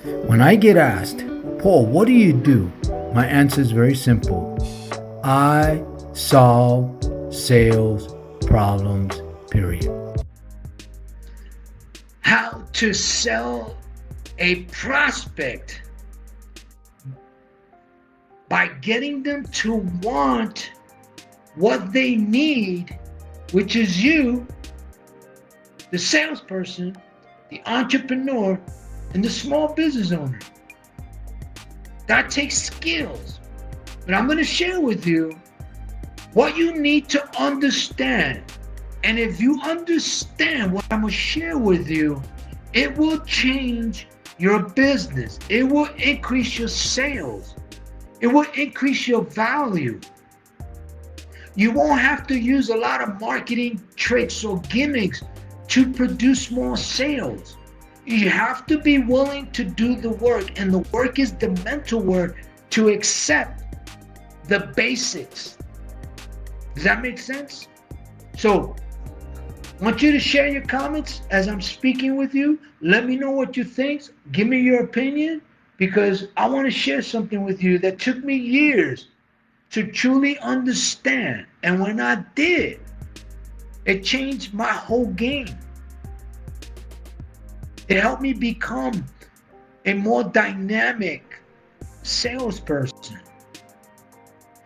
When I get asked, Paul, what do you do? My answer is very simple. I solve sales problems, period. How to sell a prospect by getting them to want what they need, which is you, the salesperson, the entrepreneur, and the small business owner. That takes skills. But I'm going to share with you what you need to understand. And if you understand what I'm going to share with you, it will change your business. It will increase your sales. It will increase your value. You won't have to use a lot of marketing tricks or gimmicks to produce more sales. You have to be willing to do the work, and the work is the mental work to accept the basics. Does that make sense? So, I want you to share your comments as I'm speaking with you. Let me know what you think. Give me your opinion, because I want to share something with you that took me years to truly understand. And when I did, it changed my whole game. It helped me become a more dynamic salesperson.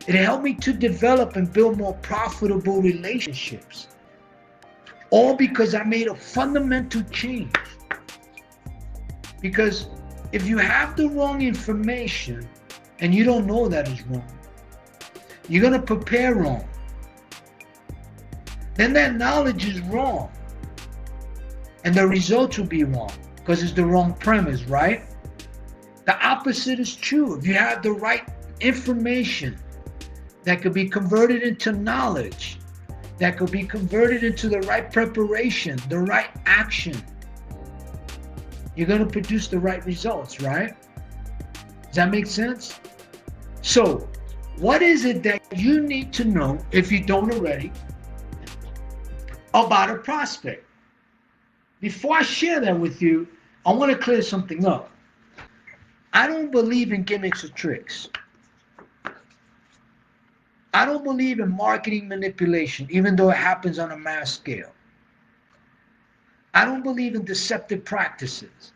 It helped me to develop and build more profitable relationships. All because I made a fundamental change. Because if you have the wrong information and you don't know that is wrong, you're going to prepare wrong. Then that knowledge is wrong. And the results will be wrong because it's the wrong premise, right? The opposite is true. If you have the right information that could be converted into knowledge, that could be converted into the right preparation, the right action, you're going to produce the right results, right? Does that make sense? So, what is it that you need to know, if you don't already, about a prospect? Before I share that with you, I want to clear something up. I don't believe in gimmicks or tricks. I don't believe in marketing manipulation, even though it happens on a mass scale. I don't believe in deceptive practices.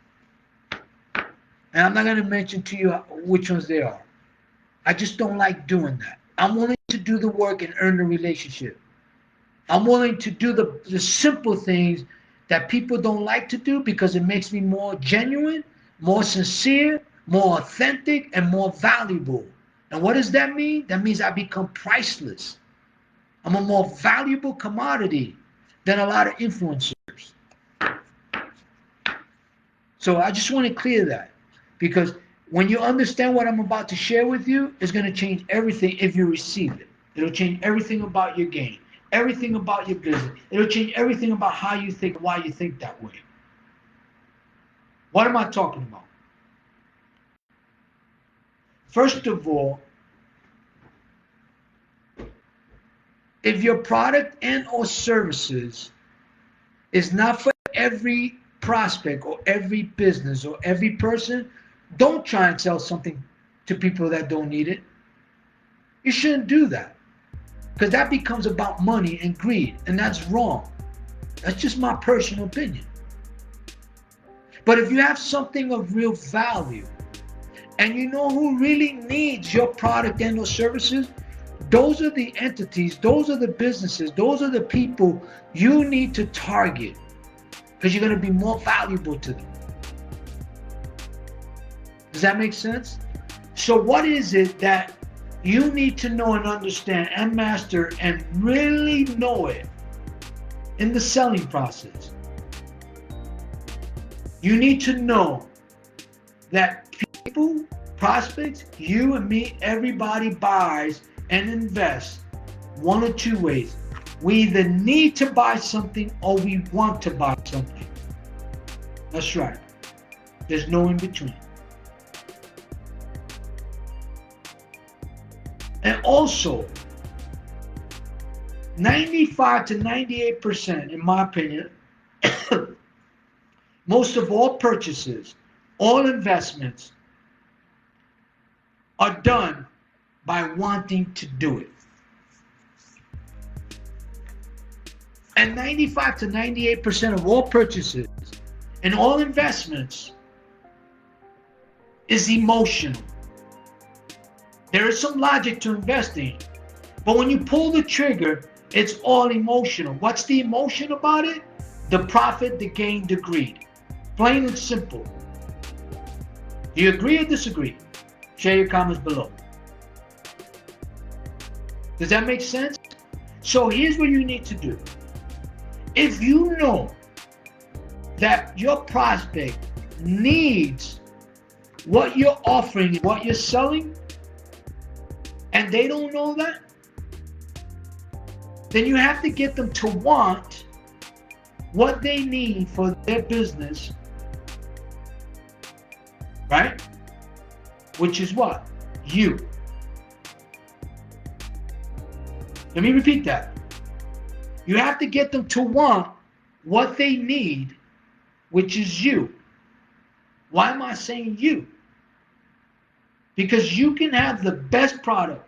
And I'm not going to mention to you which ones they are. I just don't like doing that. I'm willing to do the work and earn the relationship. I'm willing to do the simple things that people don't like to do because it makes me more genuine, more sincere, more authentic, and more valuable. And what does that mean? That means I become priceless. I'm a more valuable commodity than a lot of influencers. So I just want to clear that, because when you understand what I'm about to share with you, it's going to change everything if you receive it. It'll change everything about your game, everything about your business. It'll change everything about how you think, why you think that way. What am I talking about? First of all, if your product and or services is not for every prospect or every business or every person, don't try and sell something to people that don't need it. You shouldn't do that, because that becomes about money and greed, and that's wrong. That's just my personal opinion. But if you have something of real value, and you know who really needs your product and or services, those are the entities, those are the businesses, those are the people you need to target, because you're going to be more valuable to them. Does that make sense? So what is it that you need to know and understand and master and really know it in the selling process? You need to know that people, prospects, you and me, everybody buys and invests one or two ways. We either need to buy something or we want to buy something. That's right. There's no in between. And also, 95 to 98%, in my opinion, most of all purchases all investments are done by wanting to do it. And 95 to 98% of all purchases and all investments is emotional. There is some logic to investing, but when you pull the trigger, it's all emotional. What's the emotion about it? The profit, the gain, the greed. Plain and simple. Do you agree or disagree? Share your comments below. Does that make sense? So here's what you need to do. If you know that your prospect needs what you're offering, what you're selling, and they don't know that, then you have to get them to want what they need for their business, right? Which is what? You. Let me repeat that. You have to get them to want what they need, which is you. Why am I saying you? Because you can have the best product,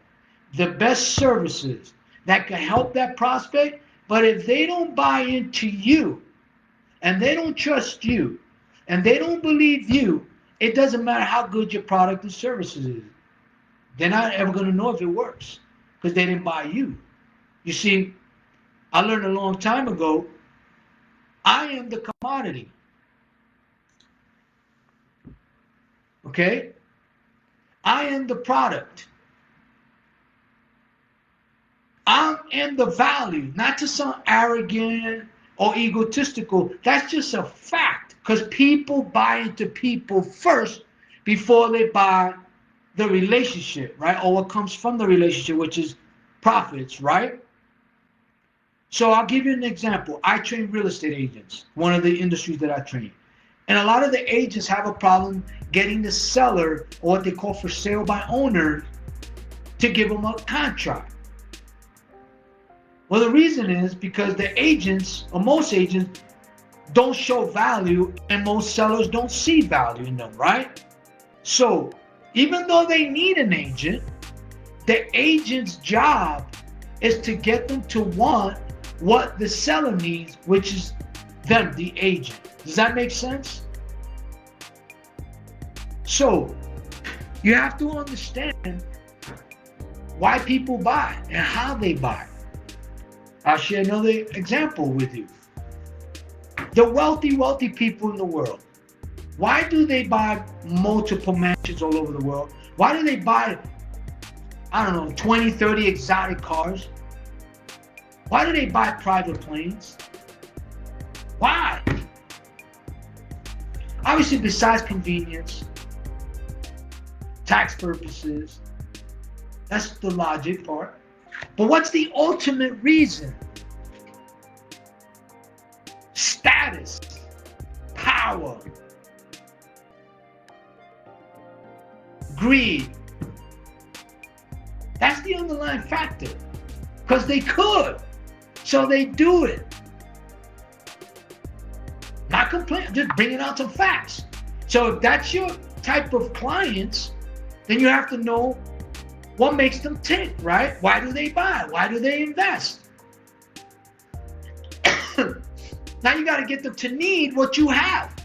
the best services that can help that prospect, but if they don't buy into you, and they don't trust you, and they don't believe you, it doesn't matter how good your product and services is. They're not ever going to know if it works because they didn't buy you. You see, I learned a long time ago, I am the commodity. Okay? I am the product. I am the value, not to sound arrogant or egotistical. That's just a fact, because people buy into people first before they buy the relationship, right? Or what comes from the relationship, which is profits, right? So I'll give you an example. I train real estate agents, one of the industries that I train. And a lot of the agents have a problem getting the seller, or what they call for sale by owner, to give them a contract. Well, the reason is because the agents, or most agents, don't show value, and most sellers don't see value in them, right? So even though they need an agent, the agent's job is to get them to want what the seller needs, which is them, the agent. Does that make sense? So you have to understand why people buy and how they buy. I'll share another example with you. The wealthy people in the world, why do they buy multiple mansions all over the world? Why do they buy, I don't know, 20, 30 exotic cars? Why do they buy private planes? Why? Obviously, besides convenience, tax purposes, that's the logic part. But what's the ultimate reason? Status, power, greed. That's the underlying factor. Because they could. So they do it. Not complaining, just bringing out some facts. So if that's your type of clients, then you have to know what makes them tick, right? Why do they buy? Why do they invest? Now you got to get them to need what you have.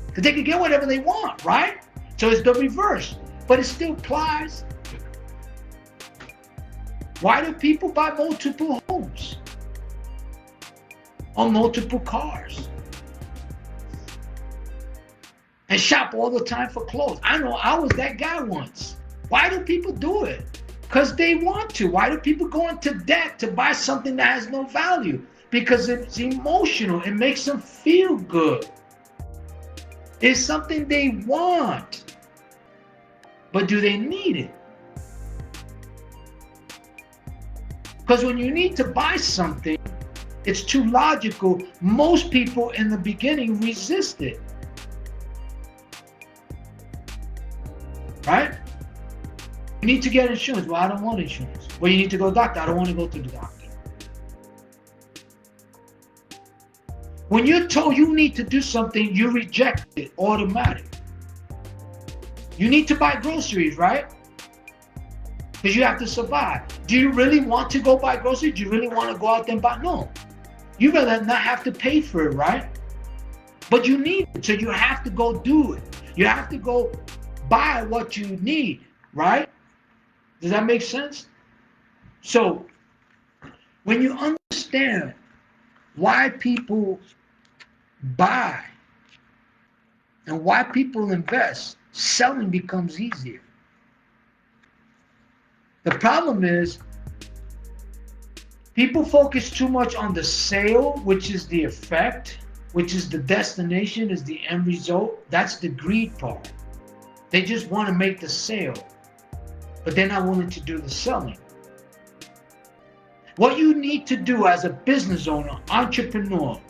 Because they can get whatever they want, right? So it's the reverse, but it still applies. Why do people buy multiple homes or multiple cars and shop all the time for clothes? I know I was that guy once. Why do people do it? Because they want to. Why do people go into debt to buy something that has no value? Because it's emotional. It makes them feel good. It's something they want. But do they need it? Because when you need to buy something, it's too logical. Most people in the beginning resist it. Right? You need to get insurance. Well, I don't want insurance. Well, you need to go to the doctor. I don't want to go to the doctor. When you're told you need to do something, you reject it automatic. You need to buy groceries, right? Because you have to survive. Do you really want to go buy groceries? Do you really want to go out there and buy? No. You rather not have to pay for it, right? But you need it, so you have to go do it. You have to go buy what you need, right? Does that make sense? So when you understand why people buy and why people invest, selling becomes easier. The problem is people focus too much on the sale, which is the effect, which is the destination, is the end result. That's the greed part. They just want to make the sale, but they're not willing to do the selling. What you need to do as a business owner, entrepreneur,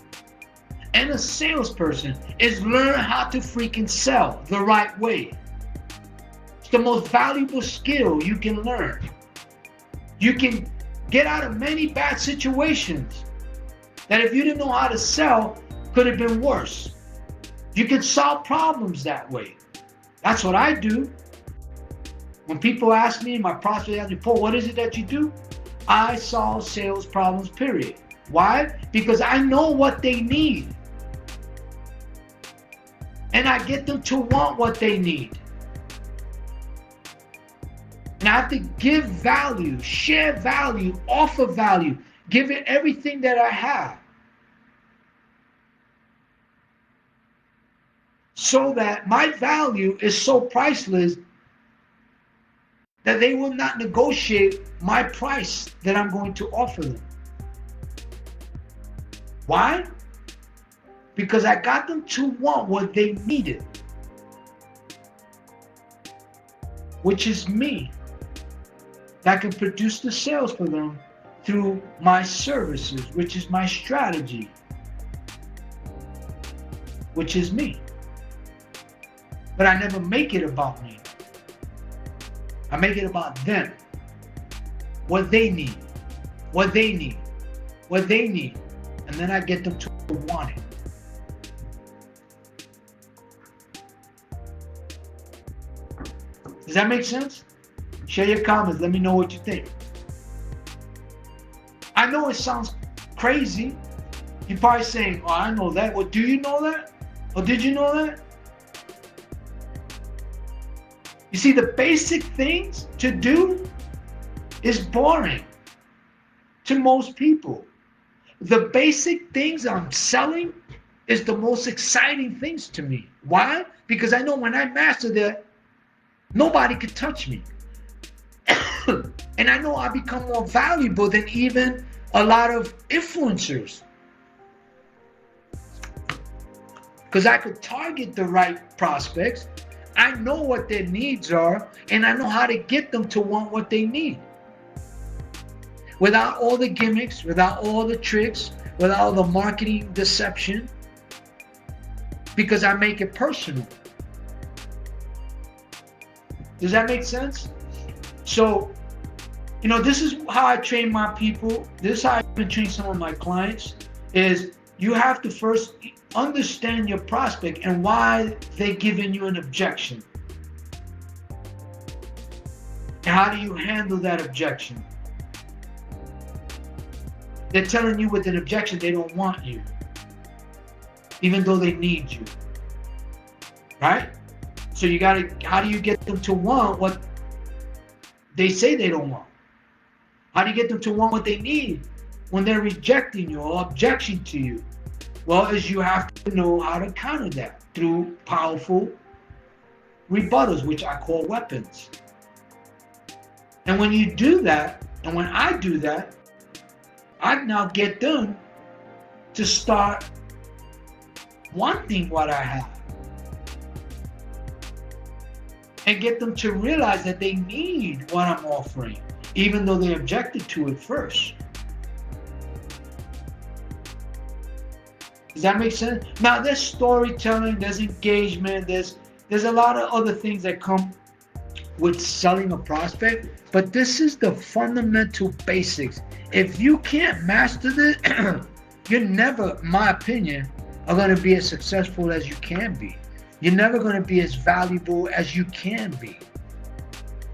and a salesperson is learn how to freaking sell the right way. It's the most valuable skill you can learn. You can get out of many bad situations that if you didn't know how to sell, could have been worse. You can solve problems that way. That's what I do. When people ask me, my prospects ask me, Paul, what is it that you do? I solve sales problems, period. Why? Because I know what they need. And I get them to want what they need. And I have to give value, share value, offer value, give it everything that I have. So that my value is so priceless that they will not negotiate my price that I'm going to offer them. Why? Because I got them to want what they needed, which is me. That can produce the sales for them through my services, which is my strategy, which is me. But I never make it about me. I make it about them. What they need, what they need, what they need. And then I get them to want it. Does that make sense? Share your comments. Let me know what you think. I know it sounds crazy. You're probably saying, oh, I know that. Well, do you know that? Or did you know that? You see, the basic things to do is boring to most people. The basic things I'm selling is the most exciting things to me. Why? Because I know when I master that, nobody could touch me. And I know I become more valuable than even a lot of influencers. Because I could target the right prospects. I know what their needs are, and I know how to get them to want what they need. Without all the gimmicks, without all the tricks, without all the marketing deception. Because I make it personal. Does that make sense? So, this is how I train my people. This is how I even train some of my clients, is you have to first understand your prospect and why they're giving you an objection. And how do you handle that objection? They're telling you with an objection they don't want you, even though they need you, right? So how do you get them to want what they say they don't want? How do you get them to want what they need when they're rejecting you or objection to you? Well, is you have to know how to counter that through powerful rebuttals, which I call weapons. And when you do that, and when I do that, I now get them to start wanting what I have. And get them to realize that they need what I'm offering, even though they objected to it first. Does that make sense? Now, there's storytelling, there's engagement, there's a lot of other things that come with selling a prospect, but this is the fundamental basics. If you can't master this, you're never, in my opinion, are going to be as successful as you can be. You're never going to be as valuable as you can be.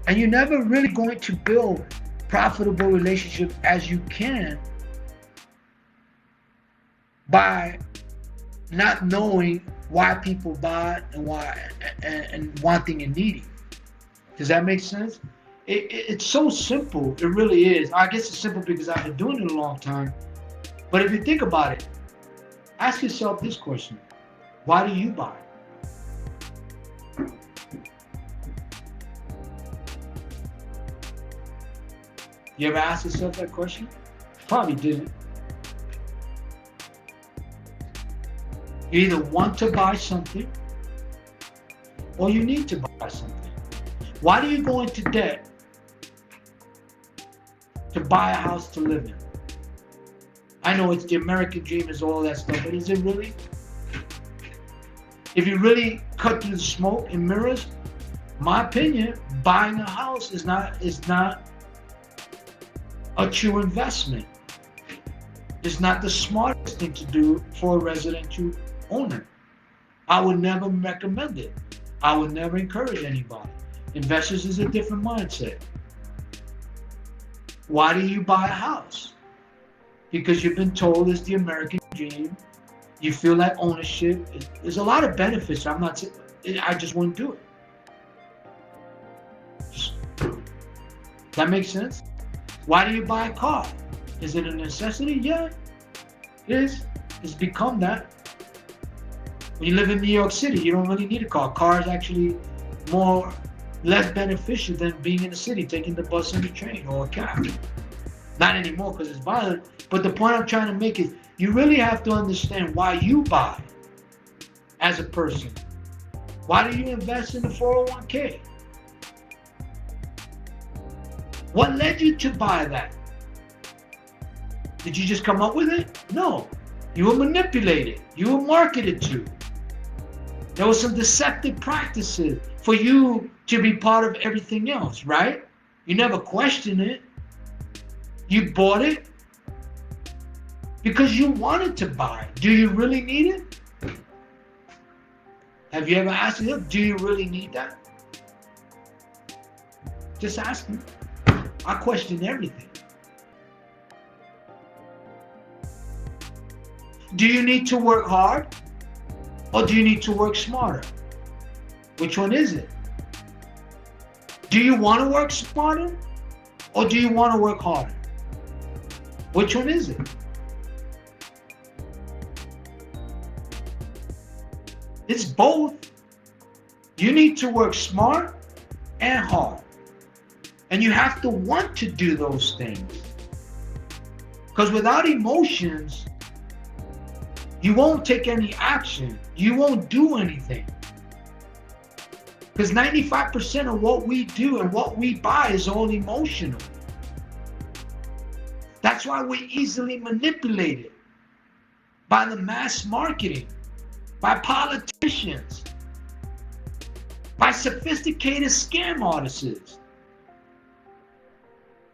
And you're never really going to build profitable relationships as you can by not knowing why people buy and why and wanting and needing. Does that make sense? It's so simple. It really is. I guess it's simple because I've been doing it a long time. But if you think about it, ask yourself this question. Why do you buy? You ever ask yourself that question? Probably didn't. You either want to buy something or you need to buy something. Why do you go into debt to buy a house to live in? I know it's the American dream is all that stuff, but is it really? If you really cut through the smoke and mirrors, my opinion, buying a house is not a true investment. It's not the smartest thing to do for a residential owner. I would never recommend it. I would never encourage anybody. Investors is a different mindset. Why do you buy a house? Because you've been told it's the American dream. You feel like ownership. There's a lot of benefits. I just wouldn't do it. That makes sense? Why do you buy a car? Is it a necessity? Yeah, it is. It's become that. When you live in New York City, you don't really need a car. Car is actually less beneficial than being in the city, taking the bus and the train or a cab. Not anymore because it's violent. But the point I'm trying to make is you really have to understand why you buy as a person. Why do you invest in the 401k? What led you to buy that? Did you just come up with it? No. You were manipulated. You were marketed to. There were some deceptive practices for you to be part of everything else, right? You never questioned it. You bought it because you wanted to buy it. Do you really need it? Have you ever asked yourself, do you really need that? Just ask me. I question everything. Do you need to work hard or do you need to work smarter? Which one is it? Do you want to work smarter or do you want to work harder? Which one is it? It's both. You need to work smart and hard. And you have to want to do those things. Because without emotions, you won't take any action. You won't do anything. Because 95% of what we do and what we buy is all emotional. That's why we're easily manipulated by the mass marketing, by politicians, by sophisticated scam artists.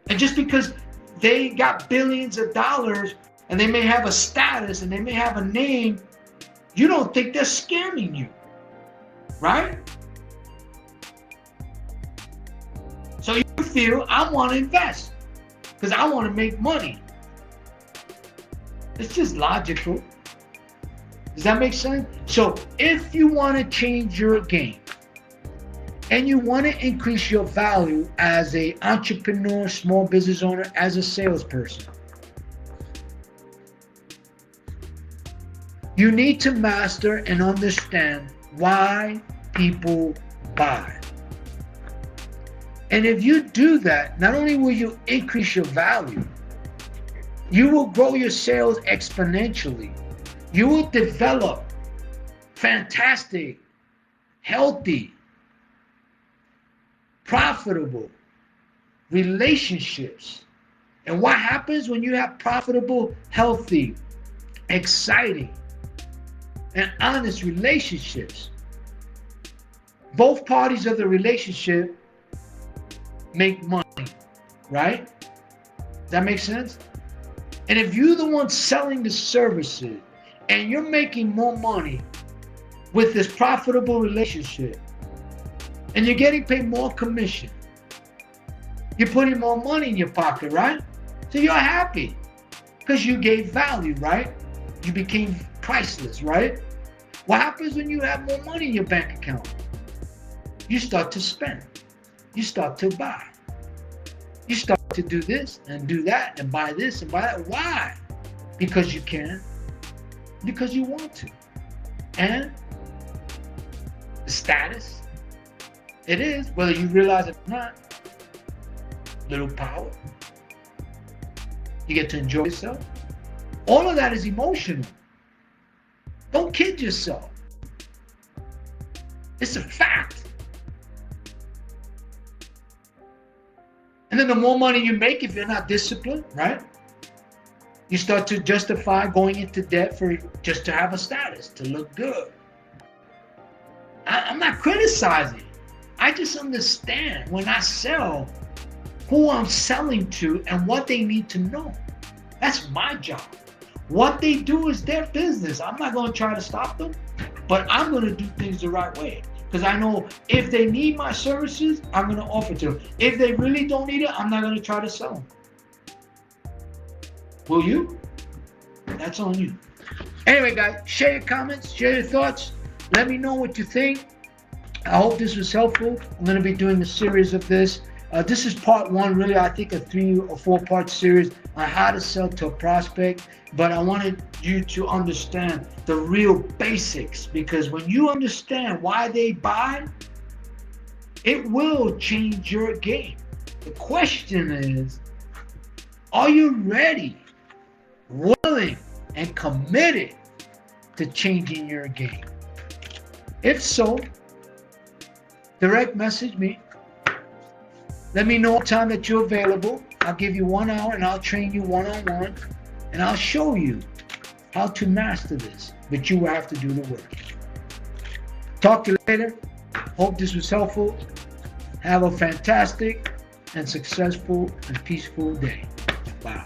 And just because they got billions of dollars and they may have a status and they may have a name, you don't think they're scamming you, right? So you feel, I want to invest because I want to make money. It's just logical. Does that make sense? So if you want to change your game and you want to increase your value as an entrepreneur, small business owner, as a salesperson, you need to master and understand why people buy. And if you do that, not only will you increase your value, you will grow your sales exponentially. You will develop fantastic, healthy, profitable relationships. And what happens when you have profitable, healthy, exciting, and honest relationships? Both parties of the relationship make money, right? Does that make sense? And if you're the one selling the services and you're making more money with this profitable relationship and you're getting paid more commission, you're putting more money in your pocket, right? So you're happy because you gave value, right? You became priceless, right? What happens when you have more money in your bank account? You start to spend. You start to buy. You start to do this and do that and buy this and buy that. Why? Because you can. Because you want to. And the status, it is, whether you realize it or not, little power. You get to enjoy yourself. All of that is emotional. Don't kid yourself. It's a fact. And then the more money you make, if you're not disciplined, right? You start to justify going into debt for just to have a status, to look good. I'm not criticizing. I just understand when I sell who I'm selling to and what they need to know. That's my job. What they do is their business. I'm not going to try to stop them, but I'm going to do things the right way. Because I know if they need my services, I'm going to offer to them. If they really don't need it, I'm not going to try to sell them. Will you? That's on you. Anyway, guys, share your comments, share your thoughts. Let me know what you think. I hope this was helpful. I'm going to be doing a series of this. This is part one, really, I think a 3 or 4 part series on how to sell to a prospect. But I wanted you to understand the real basics, because when you understand why they buy, it will change your game. The question is, are you ready, willing, and committed to changing your game? If so, direct message me. Let me know what time that you're available. I'll give you 1 hour and I'll train you one-on-one, and I'll show you how to master this, but you will have to do the work. Talk to you later. Hope this was helpful. Have a fantastic and successful and peaceful day. Bye.